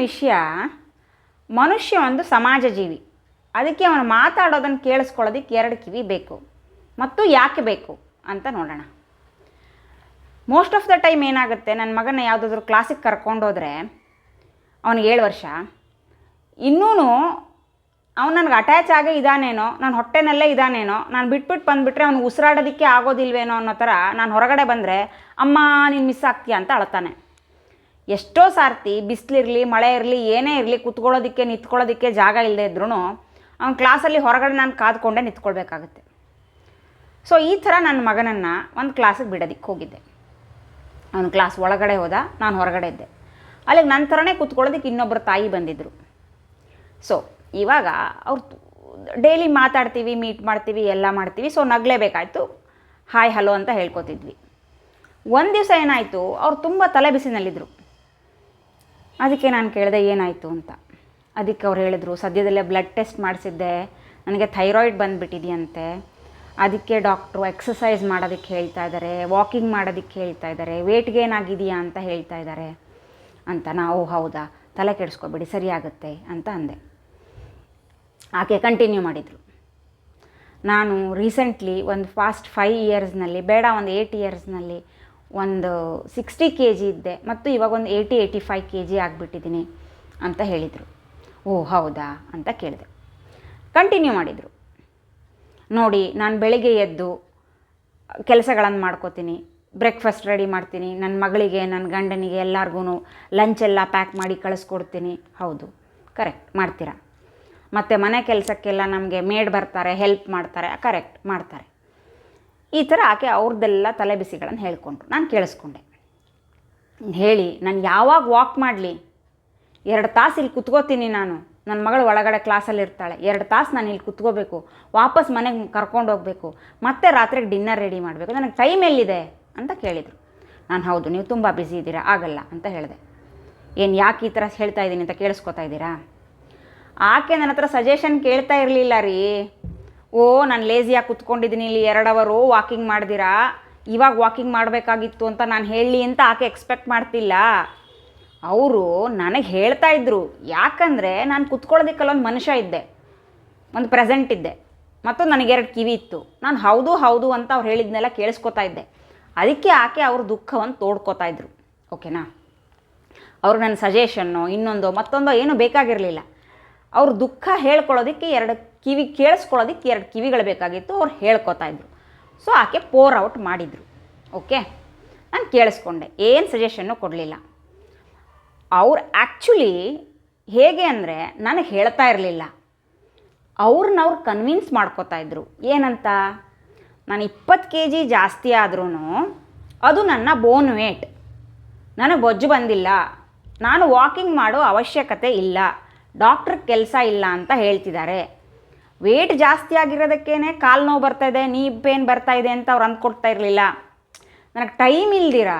ವಿಷಯ, ಮನುಷ್ಯ ಒಂದು ಸಮಾಜ ಜೀವಿ. ಅದಕ್ಕೆ ಅವನು ಮಾತಾಡೋದನ್ನು ಕೇಳಿಸ್ಕೊಳ್ಳೋದಕ್ಕೆ 2 ಕಿವಿ ಬೇಕು. ಮತ್ತು ಯಾಕೆ ಬೇಕು ಅಂತ ನೋಡೋಣ. ಮೋಸ್ಟ್ ಆಫ್ ದ ಟೈಮ್ ಏನಾಗುತ್ತೆ, ನನ್ನ ಮಗನ ಯಾವುದಾದ್ರೂ ಕ್ಲಾಸಿಗೆ ಕರ್ಕೊಂಡೋದ್ರೆ ಅವನಿಗೆ 7 ವರ್ಷ, ಇನ್ನೂ ಅವ್ನು ನನಗೆ ಅಟ್ಯಾಚ್ ಆಗೇ ಇದ್ದಾನೇನೋ, ನಾನು ಹೊಟ್ಟೆನಲ್ಲೇ ಇದ್ದಾನೇನೋ, ನಾನು ಬಿಟ್ಬಿಟ್ಟು ಬಂದುಬಿಟ್ರೆ ಅವ್ನು ಉಸಿರಾಡೋದಕ್ಕೆ ಆಗೋದಿಲ್ವೇನೋ ಅನ್ನೋ ಥರ ನಾನು ಹೊರಗಡೆ ಬಂದರೆ ಅಮ್ಮ ನೀನು ಮಿಸ್ ಆಗ್ತೀಯ ಅಂತ ಅಳ್ತಾನೆ. ಎಷ್ಟೋ ಸಾರ್ತಿ ಬಿಸಿಲಿರಲಿ ಮಳೆ ಇರಲಿ ಏನೇ ಇರಲಿ ಕುತ್ಕೊಳ್ಳೋದಕ್ಕೆ ನಿಂತ್ಕೊಳ್ಳೋದಕ್ಕೆ ಜಾಗ ಇಲ್ಲದೆ ಇದ್ರೂ ಅವ್ನ ಕ್ಲಾಸಲ್ಲಿ ಹೊರಗಡೆ ನಾನು ಕಾದ್ಕೊಂಡೇ ನಿಂತ್ಕೊಳ್ಬೇಕಾಗುತ್ತೆ. ಸೊ ಈ ಥರ ನನ್ನ ಮಗನನ್ನು ಒಂದು ಕ್ಲಾಸಿಗೆ ಬಿಡೋದಕ್ಕೆ ಹೋಗಿದ್ದೆ. ಅವನು ಕ್ಲಾಸ್ ಒಳಗಡೆ ಹೋದ, ನಾನು ಹೊರಗಡೆ ಇದ್ದೆ. ಅಲ್ಲಿಗೆ ನನ್ನ ಥರನೇ ಕೂತ್ಕೊಳ್ಳೋದಕ್ಕೆ ಇನ್ನೊಬ್ಬರು ತಾಯಿ ಬಂದಿದ್ದರು. ಸೊ ಇವಾಗ ಅವ್ರು ಡೈಲಿ ಮಾತಾಡ್ತೀವಿ, ಮೀಟ್ ಮಾಡ್ತೀವಿ, ಎಲ್ಲ ಮಾಡ್ತೀವಿ. ಸೊ ನಗಲೇಬೇಕಾಯ್ತು, ಹಾಯ್ ಹಲೋ ಅಂತ ಹೇಳ್ಕೊತಿದ್ವಿ. ಒಂದು ದಿವಸ ಏನಾಯಿತು, ಅವ್ರು ತುಂಬ ತಲೆ ಬಿಸಿನಲ್ಲಿದ್ದರು. ಅದಕ್ಕೆ ನಾನು ಕೇಳಿದೆ ಏನಾಯಿತು ಅಂತ. ಅದಕ್ಕೆ ಅವ್ರು ಹೇಳಿದ್ರು, ಸದ್ಯದಲ್ಲೇ ಬ್ಲಡ್ ಟೆಸ್ಟ್ ಮಾಡಿಸಿದ್ದೆ, ನನಗೆ ಥೈರಾಯ್ಡ್ ಬಂದುಬಿಟ್ಟಿದೆಯಂತೆ, ಅದಕ್ಕೆ ಡಾಕ್ಟ್ರು ಎಕ್ಸಸೈಸ್ ಮಾಡೋದಕ್ಕೆ ಹೇಳ್ತಾ ಇದ್ದಾರೆ, ವಾಕಿಂಗ್ ಮಾಡೋದಕ್ಕೆ ಹೇಳ್ತಾ ಇದ್ದಾರೆ, ವೇಟ್ ಗೇನ್ ಆಗಿದೆಯಾ ಅಂತ ಹೇಳ್ತಾ ಇದ್ದಾರೆ ಅಂತ. ನಾವು ಹೌದಾ, ತಲೆ ಕೆಡಿಸ್ಕೊಬೇಡಿ, ಸರಿಯಾಗುತ್ತೆ ಅಂತ ಅಂದೆ. ಆಕೆ ಕಂಟಿನ್ಯೂ ಮಾಡಿದರು. ನಾನು ರೀಸೆಂಟ್ಲಿ ಒಂದು ಫಾಸ್ಟ್ 5 ಇಯರ್ಸ್ನಲ್ಲಿ, ಬೇಡ ಒಂದು 8 ಇಯರ್ಸ್ನಲ್ಲಿ ಒಂದು 60 kg ಇದ್ದೆ, ಮತ್ತು ಇವಾಗ ಒಂದು 80-85 kg ಆಗಿಬಿಟ್ಟಿದ್ದೀನಿ ಅಂತ ಹೇಳಿದರು. ಓ ಹೌದಾ ಅಂತ ಕೇಳಿದೆ. ಕಂಟಿನ್ಯೂ ಮಾಡಿದರು. ನೋಡಿ, ನಾನು ಬೆಳಿಗ್ಗೆ ಎದ್ದು ಕೆಲಸಗಳನ್ನು ಮಾಡ್ಕೋತೀನಿ, ಬ್ರೇಕ್ಫಾಸ್ಟ್ ರೆಡಿ ಮಾಡ್ತೀನಿ, ನನ್ನ ಮಗಳಿಗೆ ನನ್ನ ಗಂಡನಿಗೆ ಎಲ್ಲರಿಗೂ ಲಂಚೆಲ್ಲ ಪ್ಯಾಕ್ ಮಾಡಿ ಕಳಿಸ್ಕೊಡ್ತೀನಿ. ಹೌದು, ಕರೆಕ್ಟ್ ಮಾಡ್ತೀರಾ. ಮತ್ತು ಮನೆ ಕೆಲಸಕ್ಕೆಲ್ಲ ನಮಗೆ ಮೇಡ್ ಬರ್ತಾರೆ, ಹೆಲ್ಪ್ ಮಾಡ್ತಾರೆ. ಕರೆಕ್ಟ್ ಮಾಡ್ತಾರೆ. ಈ ಥರ ಆಕೆ ಅವ್ರದ್ದೆಲ್ಲ ತಲೆ ಬಿಸಿಗಳನ್ನು ಹೇಳ್ಕೊಂಡ್ರು. ನಾನು ಕೇಳಿಸ್ಕೊಂಡೆ. ಹೇಳಿ ನಾನು ಯಾವಾಗ ವಾಕ್ ಮಾಡಲಿ, 2 ತಾಸು ಇಲ್ಲಿ ಕುತ್ಕೋತೀನಿ ನಾನು, ನನ್ನ ಮಗಳು ಒಳಗಡೆ ಕ್ಲಾಸಲ್ಲಿ ಇರ್ತಾಳೆ, 2 ತಾಸು ನಾನು ಇಲ್ಲಿ ಕುತ್ಕೋಬೇಕು, ವಾಪಸ್ ಮನೆಗೆ ಕರ್ಕೊಂಡು ಹೋಗಬೇಕು, ಮತ್ತೆ ರಾತ್ರಿಗೆ ಡಿನ್ನರ್ ರೆಡಿ ಮಾಡಬೇಕು, ನನಗೆ ಟೈಮ್ ಎಲ್ಲಿದೆ ಅಂತ ಕೇಳಿದರು. ನಾನು ಹೌದು, ನೀವು ತುಂಬ ಬ್ಯುಸಿ ಇದ್ದೀರಾ, ಆಗಲ್ಲ ಅಂತ ಹೇಳಿದೆ. ಏನು ಯಾಕೆ ಈ ಥರ ಹೇಳ್ತಾ ಇದ್ದೀನಿ ಅಂತ ಕೇಳಿಸ್ಕೊತಾ ಇದ್ದೀರಾ? ಆಕೆ ನನ್ನ ಹತ್ರ ಸಜೆಷನ್ ಕೇಳ್ತಾ ಇರಲಿಲ್ಲ ರೀ. ಓ ನಾನು ಲೇಸಿಯಾಗಿ ಕುತ್ಕೊಂಡಿದ್ದೀನಿ ಇಲ್ಲಿ 2 ಅವರು ವಾಕಿಂಗ್ ಮಾಡ್ದಿರಾ, ಇವಾಗ ವಾಕಿಂಗ್ ಮಾಡಬೇಕಾಗಿತ್ತು ಅಂತ ನಾನು ಹೇಳಲಿ ಅಂತ ಆಕೆ ಎಕ್ಸ್ಪೆಕ್ಟ್ ಮಾಡ್ತಿಲ್ಲ. ಅವರು ನನಗೆ ಹೇಳ್ತಾ ಇದ್ದರು. ಯಾಕಂದರೆ ನಾನು ಕುತ್ಕೊಳ್ಳೋದಕ್ಕೆಲ್ಲೊಂದು ಮನುಷ್ಯ ಇದ್ದೆ, ಒಂದು ಪ್ರೆಸೆಂಟ್ ಇದ್ದೆ, ಮತ್ತು ನನಗೆ 2 ಕಿವಿ ಇತ್ತು. ನಾನು ಹೌದು ಹೌದು ಅಂತ ಅವ್ರು ಹೇಳಿದ್ನೆಲ್ಲ ಕೇಳಿಸ್ಕೊತಾ ಇದ್ದೆ. ಅದಕ್ಕೆ ಆಕೆ ಅವ್ರ ದುಃಖವನ್ನು ತೋಡ್ಕೋತಾ ಇದ್ರು. ಓಕೆನಾ? ಅವ್ರಿಗೆ ನನ್ನ ಸಜೆಷನ್ನು ಇನ್ನೊಂದೋ ಮತ್ತೊಂದೋ ಏನೂ ಬೇಕಾಗಿರಲಿಲ್ಲ. ಅವ್ರ ದುಃಖ ಹೇಳ್ಕೊಳ್ಳೋದಕ್ಕೆ 2 ಕಿವಿ, ಕೇಳಿಸ್ಕೊಳ್ಳೋದಕ್ಕೆ 2 ಕಿವಿಗಳು ಬೇಕಾಗಿತ್ತು. ಅವ್ರು ಹೇಳ್ಕೊತಾ ಇದ್ರು. ಸೊ ಆಕೆ ಪೋರ್ ಔಟ್ ಮಾಡಿದರು. ಓಕೆ, ನಾನು ಕೇಳಿಸ್ಕೊಂಡೆ, ಏನು ಸಜೆಷನ್ನು ಕೊಡಲಿಲ್ಲ. ಅವ್ರು ಆ್ಯಕ್ಚುಲಿ ಹೇಗೆ ಅಂದರೆ ನನಗೆ ಹೇಳ್ತಾ ಇರಲಿಲ್ಲ, ಅವ್ರನ್ನವ್ರು ಕನ್ವಿನ್ಸ್ ಮಾಡ್ಕೋತಾ ಇದ್ರು. ಏನಂತ, ನಾನು 20 kg ಜಾಸ್ತಿ ಆದ್ರೂ ಅದು ನನ್ನ ಬೋನ್ ವೇಟ್, ನನಗೆ ಬೊಜ್ಜು ಬಂದಿಲ್ಲ, ನಾನು ವಾಕಿಂಗ್ ಮಾಡೋ ಅವಶ್ಯಕತೆ ಇಲ್ಲ, ಡಾಕ್ಟ್ರ್ ಕೆಲಸ ಇಲ್ಲ ಅಂತ ಹೇಳ್ತಿದ್ದಾರೆ. ವೇಟ್ ಜಾಸ್ತಿ ಆಗಿರೋದಕ್ಕೇ ಕಾಲು ನೋವು ಬರ್ತಾಯಿದೆ, ನೀ ಪೇನ್ ಬರ್ತಾಯಿದೆ ಅಂತ ಅವ್ರು ಅಂದ್ಕೊಡ್ತಾ ಇರಲಿಲ್ಲ. ನನಗೆ ಟೈಮ್ ಇಲ್ದಿರಾ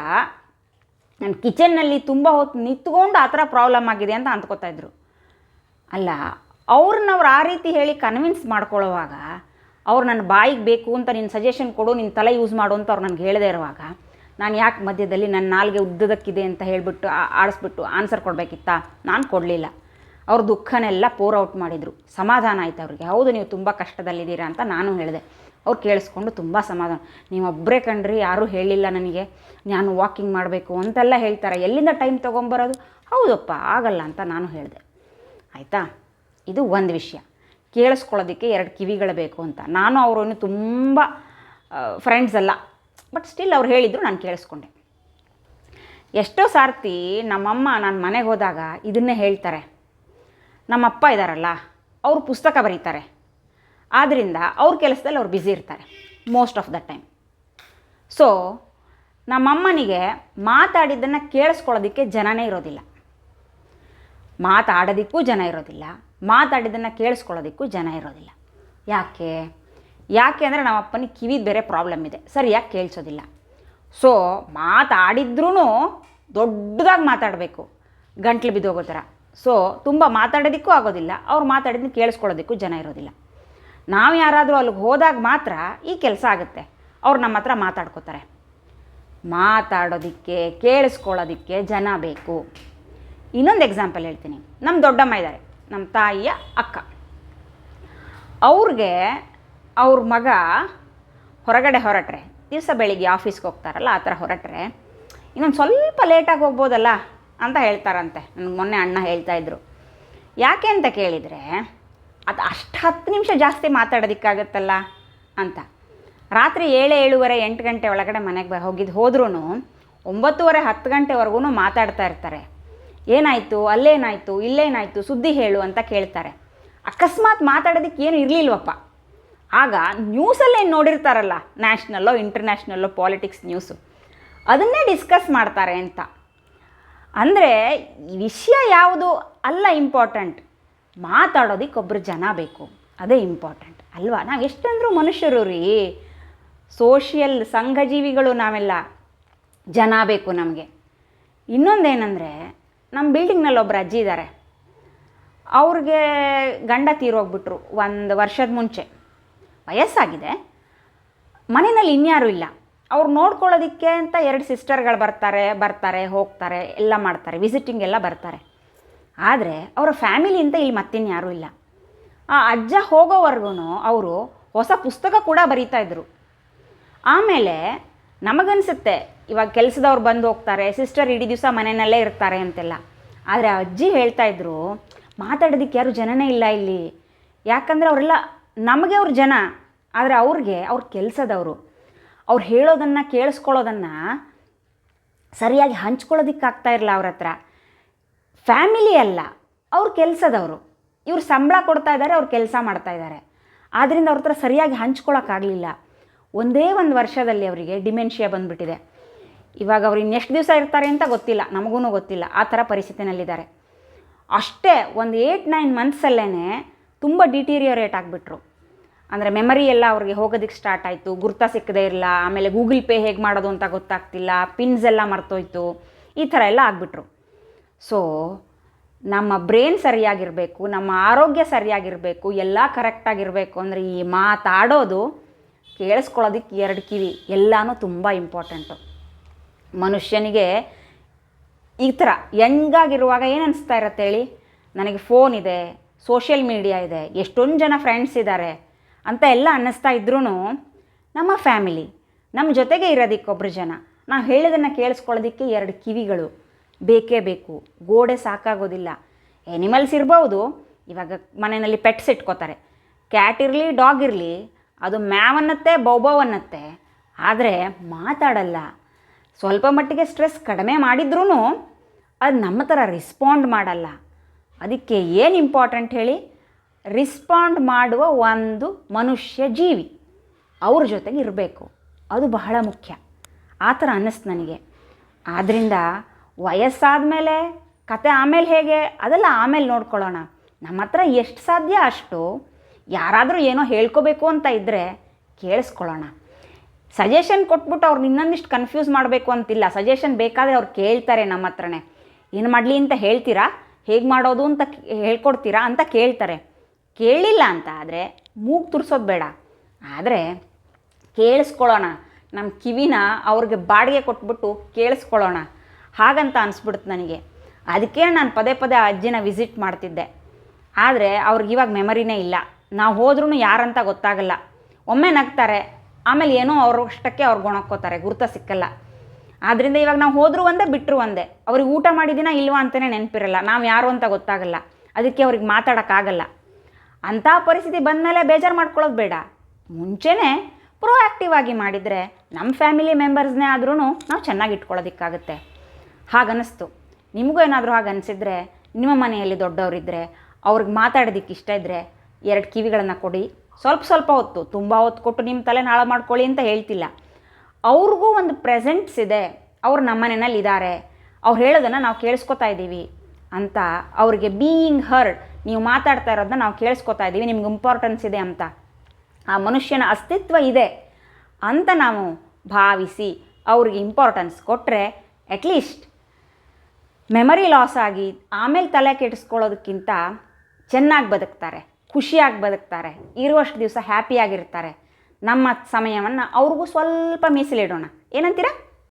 ನಾನು ಕಿಚನ್ನಲ್ಲಿ ತುಂಬ ಹೊತ್ತು ನಿಂತ್ಕೊಂಡು ಆ ಥರ ಪ್ರಾಬ್ಲಮ್ ಆಗಿದೆ ಅಂತ ಅಂದ್ಕೋತಾ ಇದ್ರು. ಅಲ್ಲ, ಅವ್ರನ್ನವ್ರು ಆ ರೀತಿ ಹೇಳಿ ಕನ್ವಿನ್ಸ್ ಮಾಡ್ಕೊಳ್ಳೋವಾಗ, ಅವ್ರು ನನ್ನ ಬಾಯಿಗೆ ಬೇಕು ಅಂತ ನಿನ್ನ ಸಜೆಷನ್ ಕೊಡು, ನಿನ್ನ ತಲೆ ಯೂಸ್ ಮಾಡು ಅಂತ ಅವ್ರು ನನಗೆ ಹೇಳದೇ ಇರುವಾಗ ನಾನು ಯಾಕೆ ಮಧ್ಯದಲ್ಲಿ ನನ್ನ ನಾಲ್ಗೆ ಉದ್ದದಕ್ಕಿದೆ ಅಂತ ಹೇಳಿಬಿಟ್ಟು ಆಡಿಸ್ಬಿಟ್ಟು ಆನ್ಸರ್ ಕೊಡಬೇಕಿತ್ತಾ? ನಾನು ಕೊಡಲಿಲ್ಲ. ಅವ್ರ ದುಃಖನೆಲ್ಲ ಪೋರ್ ಔಟ್ ಮಾಡಿದರು. ಸಮಾಧಾನ ಆಯ್ತು ಅವ್ರಿಗೆ. ಹೌದು, ನೀವು ತುಂಬ ಕಷ್ಟದಲ್ಲಿದ್ದೀರಾ ಅಂತ ನಾನು ಹೇಳಿದೆ. ಅವ್ರು ಕೇಳಿಸ್ಕೊಂಡು ತುಂಬ ಸಮಾಧಾನ. ನೀವೊಬ್ಬರೇ ಕಣ್ರಿ, ಯಾರೂ ಹೇಳಿಲ್ಲ ನನಗೆ, ನಾನು ವಾಕಿಂಗ್ ಮಾಡಬೇಕು ಅಂತೆಲ್ಲ ಹೇಳ್ತಾರೆ, ಎಲ್ಲಿಂದ ಟೈಮ್ ತೊಗೊಂಬರೋದು? ಹೌದಪ್ಪ, ಆಗಲ್ಲ ಅಂತ ನಾನು ಹೇಳಿದೆ. ಆಯಿತಾ? ಇದು ಒಂದು ವಿಷಯ. ಕೇಳಿಸ್ಕೊಳ್ಳೋದಕ್ಕೆ 2 ಕಿವಿಗಳು ಬೇಕು ಅಂತ. ನಾನು ಅವರು ಇನ್ನೂ ತುಂಬ ಫ್ರೆಂಡ್ಸ್ ಅಲ್ಲ, ಬಟ್ ಸ್ಟಿಲ್ ಅವ್ರು ಹೇಳಿದರು, ನಾನು ಕೇಳಿಸ್ಕೊಂಡೆ. ಎಷ್ಟೋ ಸಾರ್ತಿ ನಮ್ಮಮ್ಮ ನಾನು ಮನೆಗೆ ಹೋದಾಗ ಇದನ್ನೇ ಹೇಳ್ತಾರೆ. ನಮ್ಮಪ್ಪ ಇದ್ದಾರಲ್ಲ, ಅವರು ಪುಸ್ತಕ ಬರೀತಾರೆ, ಆದ್ದರಿಂದ ಅವ್ರ ಕೆಲಸದಲ್ಲಿ ಅವ್ರು ಬ್ಯುಸಿ ಇರ್ತಾರೆ most of the time. So ನಮ್ಮಮ್ಮನಿಗೆ ಮಾತಾಡಿದ್ದನ್ನು ಕೇಳಿಸ್ಕೊಳ್ಳೋದಕ್ಕೆ ಜನನೇ ಇರೋದಿಲ್ಲ, ಮಾತಾಡೋದಕ್ಕೂ ಜನ ಇರೋದಿಲ್ಲ, ಮಾತಾಡಿದ್ದನ್ನು ಕೇಳಿಸ್ಕೊಳ್ಳೋದಕ್ಕೂ ಜನ ಇರೋದಿಲ್ಲ. ಯಾಕೆ ಅಂದರೆ ನಮ್ಮಪ್ಪನಿಗೆ ಕಿವಿದು ಬೇರೆ ಪ್ರಾಬ್ಲಮ್ ಇದೆ, ಸರಿಯಾಗಿ ಕೇಳಿಸೋದಿಲ್ಲ. ಸೊ ಮಾತಾಡಿದ್ರೂ ದೊಡ್ಡದಾಗಿ ಮಾತಾಡಬೇಕು, ಗಂಟ್ಲು ಬಿದ್ದೋಗೋ ಥರ. ಸೊ ತುಂಬ ಮಾತಾಡೋದಕ್ಕೂ ಆಗೋದಿಲ್ಲ, ಅವ್ರು ಮಾತಾಡಿದ್ದನ್ನು ಕೇಳಿಸ್ಕೊಳ್ಳೋದಕ್ಕೂ ಜನ ಇರೋದಿಲ್ಲ. ನಾವು ಯಾರಾದರೂ ಅಲ್ಲಿಗೆ ಹೋದಾಗ ಮಾತ್ರ ಈ ಕೆಲಸ ಆಗುತ್ತೆ. ಅವ್ರು ನಮ್ಮ ಹತ್ರ ಮಾತಾಡ್ಕೋತಾರೆ. ಮಾತಾಡೋದಕ್ಕೆ ಕೇಳಿಸ್ಕೊಳ್ಳೋದಕ್ಕೆ ಜನ ಬೇಕು. ಇನ್ನೊಂದು ಎಕ್ಸಾಂಪಲ್ ಹೇಳ್ತೀನಿ. ನಮ್ಮ ದೊಡ್ಡಮ್ಮ ಇದ್ದಾರೆ, ನಮ್ಮ ತಾಯಿಯ ಅಕ್ಕ. ಅವ್ರಿಗೆ ಅವ್ರ ಮಗ ಹೊರಗಡೆ ಹೊರಟ್ರೆ, ದಿವಸ ಬೆಳಿಗ್ಗೆ ಆಫೀಸ್ಗೆ ಹೋಗ್ತಾರಲ್ಲ ಆ ಥರ ಹೊರಟ್ರೆ, ಇನ್ನೊಂದು ಸ್ವಲ್ಪ ಲೇಟಾಗಿ ಹೋಗ್ಬೋದಲ್ಲ ಅಂತ ಹೇಳ್ತಾರಂತೆ. ನನಗೆ ಮೊನ್ನೆ ಅಣ್ಣ ಹೇಳ್ತಾಯಿದ್ರು. ಯಾಕೆ ಅಂತ ಕೇಳಿದರೆ, ಅದು ಅಷ್ಟು 10 ನಿಮಿಷ ಜಾಸ್ತಿ ಮಾತಾಡೋದಕ್ಕಾಗತ್ತಲ್ಲ ಅಂತ. ರಾತ್ರಿ 7, 7:30, 8 ಗಂಟೆ ಒಳಗಡೆ ಮನೆಗೆ ಹೋದ್ರೂ 9:30, 10 ಗಂಟೆವರೆಗೂ ಮಾತಾಡ್ತಾ ಇರ್ತಾರೆ. ಏನಾಯಿತು, ಅಲ್ಲೇನಾಯಿತು, ಇಲ್ಲೇನಾಯಿತು, ಸುದ್ದಿ ಹೇಳು ಅಂತ ಕೇಳ್ತಾರೆ. ಅಕಸ್ಮಾತ್ ಮಾತಾಡೋದಕ್ಕೆ ಏನು ಇರಲಿಲ್ವಪ್ಪ, ಆಗ ನ್ಯೂಸಲ್ಲೇನು ನೋಡಿರ್ತಾರಲ್ಲ, ನ್ಯಾಷನಲ್ಲೋ ಇಂಟರ್ನ್ಯಾಷನಲ್ಲೋ ಪಾಲಿಟಿಕ್ಸ್ ನ್ಯೂಸು, ಅದನ್ನೇ ಡಿಸ್ಕಸ್ ಮಾಡ್ತಾರೆ ಅಂತ. ಅಂದರೆ ವಿಷಯ ಯಾವುದು ಅಲ್ಲ ಇಂಪಾರ್ಟೆಂಟ್, ಮಾತಾಡೋದಕ್ಕೊಬ್ಬರು ಜನ ಬೇಕು, ಅದೇ ಇಂಪಾರ್ಟೆಂಟ್ ಅಲ್ವಾ? ನಾವು ಎಷ್ಟಂದ್ರೂ ಮನುಷ್ಯರು ರೀ, ಸೋಷಿಯಲ್ ಸಂಘಜೀವಿಗಳು ನಾವೆಲ್ಲ, ಜನ ಬೇಕು ನಮಗೆ. ಇನ್ನೊಂದೇನೆಂದರೆ, ನಮ್ಮ ಬಿಲ್ಡಿಂಗ್ನಲ್ಲಿ ಒಬ್ಬರು ಅಜ್ಜಿ ಇದ್ದಾರೆ. ಅವ್ರಿಗೆ ಗಂಡ ತೀರೋಗ್ಬಿಟ್ರು 1 ವರ್ಷದ ಮುಂಚೆ. ವಯಸ್ಸಾಗಿದೆ, ಮನೆಯಲ್ಲಿ ಇನ್ಯಾರೂ ಇಲ್ಲ. ಅವ್ರು ನೋಡ್ಕೊಳ್ಳೋದಕ್ಕೆ ಅಂತ 2 ಸಿಸ್ಟರ್ಗಳು ಬರ್ತಾರೆ ಹೋಗ್ತಾರೆ, ಎಲ್ಲ ಮಾಡ್ತಾರೆ, ವಿಸಿಟಿಂಗ್ ಎಲ್ಲ ಬರ್ತಾರೆ. ಆದರೆ ಅವರ ಫ್ಯಾಮಿಲಿ ಅಂತ ಇಲ್ಲಿ ಮತ್ತಿನ್ಯಾರೂ ಇಲ್ಲ. ಆ ಅಜ್ಜ ಹೋಗೋವರೆಗೂ ಅವರು ಹೊಸ ಪುಸ್ತಕ ಕೂಡ ಬರೀತಾಯಿದ್ರು. ಆಮೇಲೆ ನಮಗನ್ಸುತ್ತೆ ಇವಾಗ ಕೆಲಸದವ್ರು ಬಂದು ಹೋಗ್ತಾರೆ, ಸಿಸ್ಟರ್ ಇಡೀ ದಿವಸ ಮನೆಯಲ್ಲೇ ಇರ್ತಾರೆ ಅಂತೆಲ್ಲ. ಆದರೆ ಆ ಅಜ್ಜಿ ಹೇಳ್ತಾಯಿದ್ರು, ಮಾತಾಡೋದಕ್ಕೆ ಯಾರು ಜನನೇ ಇಲ್ಲ ಇಲ್ಲಿ. ಯಾಕಂದರೆ ಅವರೆಲ್ಲ ನಮಗೆ ಅವ್ರ ಜನ, ಆದರೆ ಅವ್ರಿಗೆ ಅವ್ರ ಕೆಲಸದವರು. ಅವ್ರು ಹೇಳೋದನ್ನು ಕೇಳಿಸ್ಕೊಳ್ಳೋದನ್ನು ಸರಿಯಾಗಿ ಹಂಚ್ಕೊಳ್ಳೋದಕ್ಕಾಗ್ತಾ ಇರಲ್ಲ ಅವ್ರ ಹತ್ರ. ಫ್ಯಾಮಿಲಿ ಅಲ್ಲ, ಅವ್ರ ಕೆಲಸದವರು. ಇವ್ರು ಸಂಬಳ ಕೊಡ್ತಾ ಇದ್ದಾರೆ, ಅವ್ರು ಕೆಲಸ ಮಾಡ್ತಾಯಿದ್ದಾರೆ. ಆದ್ದರಿಂದ ಅವ್ರ ಹತ್ರ ಸರಿಯಾಗಿ ಹಂಚ್ಕೊಳ್ಳೋಕ್ಕಾಗಲಿಲ್ಲ. ಒಂದೇ 1 ವರ್ಷದಲ್ಲಿ ಅವರಿಗೆ ಡಿಮೆನ್ಷಿಯಾ ಬಂದುಬಿಟ್ಟಿದೆ. ಇವಾಗ ಅವ್ರು ಇನ್ನೆಷ್ಟು ದಿವಸ ಇರ್ತಾರೆ ಅಂತ ಗೊತ್ತಿಲ್ಲ, ನಮಗೂ ಗೊತ್ತಿಲ್ಲ. ಆ ಥರ ಪರಿಸ್ಥಿತಿನಲ್ಲಿದ್ದಾರೆ. ಅಷ್ಟೇ ಒಂದು 8-9 ಮಂತ್ಸಲ್ಲೇ ತುಂಬ ಡಿಟೀರಿಯರೇಟ್ ಆಗಿಬಿಟ್ರು. ಅಂದರೆ ಮೆಮರಿ ಎಲ್ಲ ಅವ್ರಿಗೆ ಹೋಗೋದಕ್ಕೆ ಸ್ಟಾರ್ಟ್ ಆಯಿತು, ಗುರ್ತ ಸಿಕ್ಕದೇ ಇರಲ್ಲ. ಆಮೇಲೆ ಗೂಗಲ್ ಪೇ ಹೇಗೆ ಮಾಡೋದು ಅಂತ ಗೊತ್ತಾಗ್ತಿಲ್ಲ, ಪಿನ್ಸ್ ಎಲ್ಲ ಮರ್ತೋಯ್ತು, ಈ ಥರ ಎಲ್ಲ ಆಗಿಬಿಟ್ರು. ಸೊ ನಮ್ಮ ಬ್ರೈನ್ ಸರಿಯಾಗಿರಬೇಕು, ನಮ್ಮ ಆರೋಗ್ಯ ಸರಿಯಾಗಿರಬೇಕು, ಎಲ್ಲ ಕರೆಕ್ಟಾಗಿರಬೇಕು ಅಂದರೆ ಈ ಮಾತಾಡೋದು, ಕೇಳಿಸ್ಕೊಳ್ಳೋದಕ್ಕೆ 2 ಕಿವಿ, ಎಲ್ಲನೂ ತುಂಬ ಇಂಪಾರ್ಟೆಂಟು. ಮನುಷ್ಯನಿಗೆ ಈ ಥರ ಯಂಗಾಗಿರುವಾಗ ಏನು ಅನಿಸ್ತಾ ಇರತ್ತೆ ಹೇಳಿ, ನನಗೆ ಫೋನ್ ಇದೆ, ಸೋಷಿಯಲ್ ಮೀಡಿಯಾ ಇದೆ, ಎಷ್ಟೊಂದು ಜನ ಫ್ರೆಂಡ್ಸ್ ಇದ್ದಾರೆ ಅಂತ ಎಲ್ಲ ಅನ್ನಿಸ್ತಾ ಇದ್ರೂ, ನಮ್ಮ ಫ್ಯಾಮಿಲಿ, ನಮ್ಮ ಜೊತೆಗೆ ಇರೋದಕ್ಕೊಬ್ಬರು ಜನ, ನಾವು ಹೇಳಿದ್ದನ್ನು ಕೇಳಿಸ್ಕೊಳ್ಳೋದಕ್ಕೆ 2 ಕಿವಿಗಳು ಬೇಕೇ ಬೇಕು. ಗೋಡೆ ಸಾಕಾಗೋದಿಲ್ಲ. ಎನಿಮಲ್ಸ್ ಇರ್ಬೋದು, ಇವಾಗ ಮನೆಯಲ್ಲಿ ಪೆಟ್ಸ್ ಇಟ್ಕೋತಾರೆ, ಕ್ಯಾಟ್ ಇರಲಿ ಡಾಗ್ ಇರಲಿ, ಅದು ಮ್ಯಾವ್ ಅನ್ನತ್ತೆ, ಬೌಬವ್ ಅನ್ನತ್ತೆ, ಆದರೆ ಮಾತಾಡಲ್ಲ. ಸ್ವಲ್ಪ ಮಟ್ಟಿಗೆ ಸ್ಟ್ರೆಸ್ ಕಡಿಮೆ ಮಾಡಿದ್ರೂ ಅದು ನಮ್ಮ ಥರ ರಿಸ್ಪಾಂಡ್ ಮಾಡಲ್ಲ. ಅದಕ್ಕೆ ಏನು ಇಂಪಾರ್ಟೆಂಟ್ ಹೇಳಿ, ರಿಸ್ಪಾಂಡ್ ಮಾಡುವ ಒಂದು ಮನುಷ್ಯ ಜೀವಿ ಅವ್ರ ಜೊತೆಗೆ ಇರಬೇಕು, ಅದು ಬಹಳ ಮುಖ್ಯ. ಆ ಥರ ಅನ್ನಿಸ್ತು ನನಗೆ. ಆದ್ದರಿಂದ ವಯಸ್ಸಾದ ಮೇಲೆ ಕತೆ ಆಮೇಲೆ ಹೇಗೆ, ಅದೆಲ್ಲ ಆಮೇಲೆ ನೋಡ್ಕೊಳ್ಳೋಣ. ನಮ್ಮ ಹತ್ರ ಎಷ್ಟು ಸಾಧ್ಯ ಅಷ್ಟು ಯಾರಾದರೂ ಏನೋ ಹೇಳ್ಕೋಬೇಕು ಅಂತ ಇದ್ದರೆ ಕೇಳಿಸ್ಕೊಳ್ಳೋಣ. ಸಜೆಷನ್ ಕೊಟ್ಬಿಟ್ಟು ಅವ್ರನ್ನ ಇನ್ನೊಂದಿಷ್ಟು ಕನ್ಫ್ಯೂಸ್ ಮಾಡಬೇಕು ಅಂತಿಲ್ಲ. ಸಜೆಷನ್ ಬೇಕಾದರೆ ಅವ್ರು ಕೇಳ್ತಾರೆ ನಮ್ಮ ಹತ್ರನೇ. ಏನು ಮಾಡಲಿ ಅಂತ ಹೇಳ್ತೀರಾ, ಹೇಗೆ ಮಾಡೋದು ಅಂತ ಹೇಳ್ಕೊಡ್ತೀರಾ ಅಂತ ಕೇಳ್ತಾರೆ. ಕೇಳಿಲ್ಲ ಅಂತ ಆದರೆ ಮೂಗು ತುರ್ಸೋದು ಬೇಡ, ಆದರೆ ಕೇಳಿಸ್ಕೊಳ್ಳೋಣ. ನಮ್ಮ ಕಿವಿನ ಅವ್ರಿಗೆ ಬಾಡಿಗೆ ಕೊಟ್ಬಿಟ್ಟು ಕೇಳಿಸ್ಕೊಳ್ಳೋಣ, ಹಾಗಂತ ಅನಿಸ್ಬಿಡುತ್ತೆ ನನಗೆ. ಅದಕ್ಕೆ ನಾನು ಪದೇ ಪದೇ ಆ ಅಜ್ಜಿನ ವಿಸಿಟ್ ಮಾಡ್ತಿದ್ದೆ. ಆದರೆ ಅವ್ರಿಗೆ ಇವಾಗ ಮೆಮರಿನೇ ಇಲ್ಲ. ನಾವು ಹೋದ್ರೂ ಯಾರಂತ ಗೊತ್ತಾಗಲ್ಲ. ಒಮ್ಮೆ ನಗ್ತಾರೆ, ಆಮೇಲೆ ಏನೋ ಅವ್ರಷ್ಟಕ್ಕೆ ಅವ್ರು ಗೊಣಕ್ಕೋತಾರೆ, ಗುರ್ತ ಸಿಕ್ಕಲ್ಲ. ಆದ್ದರಿಂದ ಇವಾಗ ನಾವು ಹೋದರೂ ಒಂದೇ ಬಿಟ್ಟರು ಒಂದೇ. ಅವ್ರಿಗೆ ಊಟ ಮಾಡಿದಿನ ಇಲ್ವಾ ಅಂತಲೇ ನೆನಪಿರಲ್ಲ, ನಾವು ಯಾರು ಅಂತ ಗೊತ್ತಾಗಲ್ಲ. ಅದಕ್ಕೆ ಅವ್ರಿಗೆ ಮಾತಾಡೋಕ್ಕಾಗಲ್ಲ. ಅಂಥ ಪರಿಸ್ಥಿತಿ ಬಂದಮೇಲೆ ಬೇಜಾರು ಮಾಡ್ಕೊಳ್ಳೋದು ಬೇಡ. ಮುಂಚೆನೇ ಪ್ರೊಆ್ಯಕ್ಟಿವ್ ಆಗಿ ಮಾಡಿದರೆ ನಮ್ಮ ಫ್ಯಾಮಿಲಿ ಮೆಂಬರ್ಸ್ನೇ ಆದ್ರೂ ನಾವು ಚೆನ್ನಾಗಿ ಇಟ್ಕೊಳ್ಳೋದಕ್ಕಾಗುತ್ತೆ. ಹಾಗನ್ನಿಸ್ತು. ನಿಮಗೂ ಏನಾದರೂ ಹಾಗೆ ಅನಿಸಿದರೆ, ನಿಮ್ಮ ಮನೆಯಲ್ಲಿ ದೊಡ್ಡವರಿದ್ದರೆ, ಅವ್ರಿಗೆ ಮಾತಾಡೋದಕ್ಕೆ ಇಷ್ಟ ಇದ್ದರೆ 2 ಕಿವಿಗಳನ್ನು ಕೊಡಿ. ಸ್ವಲ್ಪ ಹೊತ್ತು, ತುಂಬ ಹೊತ್ತು ಕೊಟ್ಟು ನಿಮ್ಮ ತಲೆ ಹಾಳು ಮಾಡ್ಕೊಳ್ಳಿ ಅಂತ ಹೇಳ್ತಿಲ್ಲ. ಅವ್ರಿಗೂ ಒಂದು ಪ್ರೆಸೆಂಟ್ಸ್ ಇದೆ, ಅವ್ರು ನಮ್ಮ ಮನೆಯಲ್ಲಿ ಇದ್ದಾರೆ, ಅವ್ರು ಹೇಳೋದನ್ನು ನಾವು ಕೇಳಿಸ್ಕೊತಾ ಇದ್ದೀವಿ ಅಂತ ಅವ್ರಿಗೆ ಬೀಯಿಂಗ್ ಹರ್ಡ್, ನೀವು ಮಾತಾಡ್ತಾ ಇರೋದನ್ನ ನಾವು ಕೇಳಿಸ್ಕೊತಾ ಇದ್ದೀವಿ, ನಿಮ್ಗೆ ಇಂಪಾರ್ಟೆನ್ಸ್ ಇದೆ ಅಂತ, ಆ ಮನುಷ್ಯನ ಅಸ್ತಿತ್ವ ಇದೆ ಅಂತ ನಾವು ಭಾವಿಸಿ ಅವ್ರಿಗೆ ಇಂಪಾರ್ಟೆನ್ಸ್ ಕೊಟ್ಟರೆ ಅಟ್ಲೀಸ್ಟ್ ಮೆಮರಿ ಲಾಸ್ ಆಗಿ ಆಮೇಲೆ ತಲೆ ಕೆಡಿಸ್ಕೊಳ್ಳೋದಕ್ಕಿಂತ ಚೆನ್ನಾಗಿ ಬದುಕ್ತಾರೆ, ಖುಷಿಯಾಗಿ ಬದುಕ್ತಾರೆ, ಇರುವಷ್ಟು ದಿವಸ ಹ್ಯಾಪಿಯಾಗಿರ್ತಾರೆ. ನಮ್ಮ ಸಮಯವನ್ನು ಅವ್ರಿಗೂ ಸ್ವಲ್ಪ ಮೀಸಲಿಡೋಣ. ಏನಂತೀರಾ?